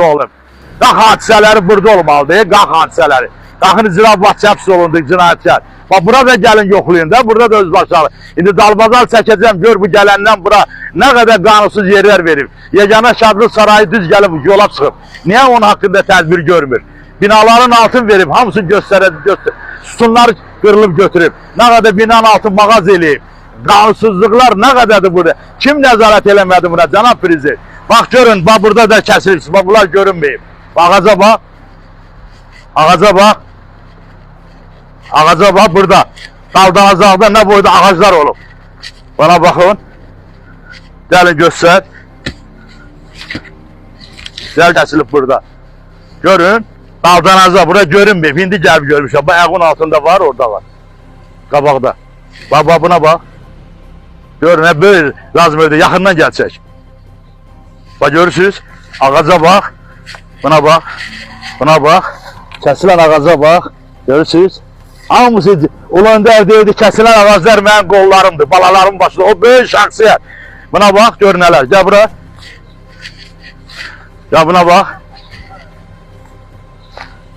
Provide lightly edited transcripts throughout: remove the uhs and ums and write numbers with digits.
olub. Qaq hadisələri burada olmalıdır, qaq hadisələri. Qaqın icraat həbs olundu, cinayətkar. Bax, bura da gəlin yoxlayın da, burada da özbaşları. İndi dalbazal çəkəcəm, gör bu gələndən bura nə qədər qanunsuz yerlər verib. Yeganə Şadlıq Sarayı düz gəlib yola çıxıb. Niyə onun haqqında tədbir görmür? Binaların altın verib, hamısını göstərib, sütunlar qırılıb götürüb. Nə qədər binanın altın mağaz eləyib. Qanunsuzluqlar nə qədərdir burada? Kim nəzarət eləmədi buna, cənab prezident? Bax, görün, bax, burada da kəsilib, bax, bunlar görünməyib. Ağaca bax, ağaca bax. Ağaca bax, burada. Daldanacaqda nə boyda ağaclar olub. Bana baxın. Gəlin göstər. Gəl kəsilib burada. Görün. Daldanacaq, bura görünməyib. İndi gəlib görmüşəm. Bu ayağın altında var, orada var. Qabaqda. Bax, bax, buna bax. Görün, hə, böyle lazım öyle. Yaxından gəlsək. Bax, görürsünüz. Ağaca bax. Buna bax. Buna bax. Kəsilən ağaca bax. Görürsünüz. Hamısı ulan deyirdi, kəsilən ağaclar mənim qollarımdır, balalarım başında. O böyük şəxsiyyət. Buna bax, gör nələr. Gəl bura. Gəl buna bax.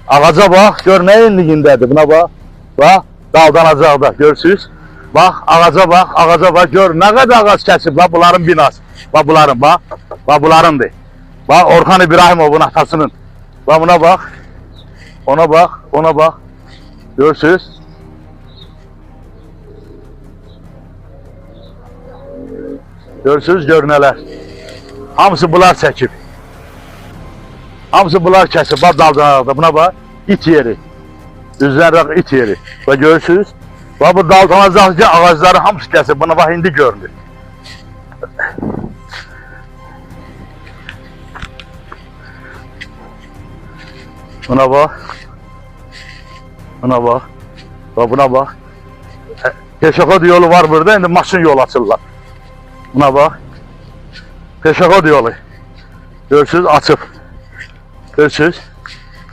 Ağaca bax, gör nə enliyindədir. Buna bax. Bax, daldanacaqda. Görürsünüz. Bax, ağaca bax, ağaca bax. Gör nə qədər ağac kəsib. Bax, bunların binası. Bax, bunların, bax. Bax, bunlarındır. Bax, Orxan İbrahimovun atasının. Bax, buna bax. Ona bax, ona bax. Görürsünüz. Görürsünüz, gör nələr. Hamısı bunlar çəkib. Hamısı bunlar kəsib. Bax, daldanacaqda. Buna bax. İt yeri. Üzlərdə it yeri. Bax, görürsünüz. Bax, bu daldanacaqda ağacları hamısı kəsib. Buna bax, indi görünür. Buna bax. Buna bax. Bax, buna bax. Peşəkod yolu var burada, indi maşın yolu açırlar. Buna bax. Peşəkod yolu. Görürsünüz, açıb. Görürsünüz.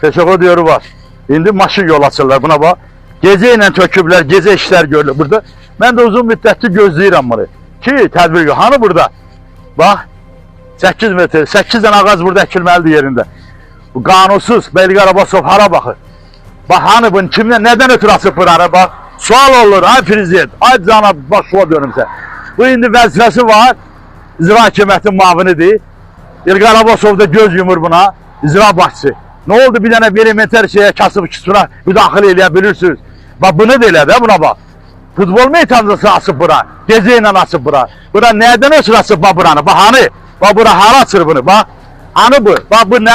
Peşəkod yolu var. İndi maşın yolu açırlar. Buna bax. Gecə ilə töküblər, gecə işlər görülür burada. Mən də uzun müddətli gözləyirəm bunu. Ki, tədbir yox. Hanı burada? Bax. 8 metr, 8 dənə ağac burada əkilməlidir yerində. Bu qanunsuz, Beylik Arabasov hara baxır? Bax, hani bunu kimdən, nədən ötürü açıb buranı? Bax, sual olur, ay prezident, ay cana, bax, sual dönümsə. Bu indi vəzifəsi var, icra hakimiyyətin mavinidir. Beylik Arabasov da göz yumur buna, icra başçısı. Nə oldu bir dənə elementər şeyə, kasıb ikisine müdaxilə eləyə bilirsiniz? Bax, bunu da elə də, buna bax. Futbol meydançası açıb bura, gecə ilə açıb bura. Bura nədən ötürü açıb buranı? Bax, hani? Bax, bura hara açır bunu? Bax, hani bu? Bax, bu nə?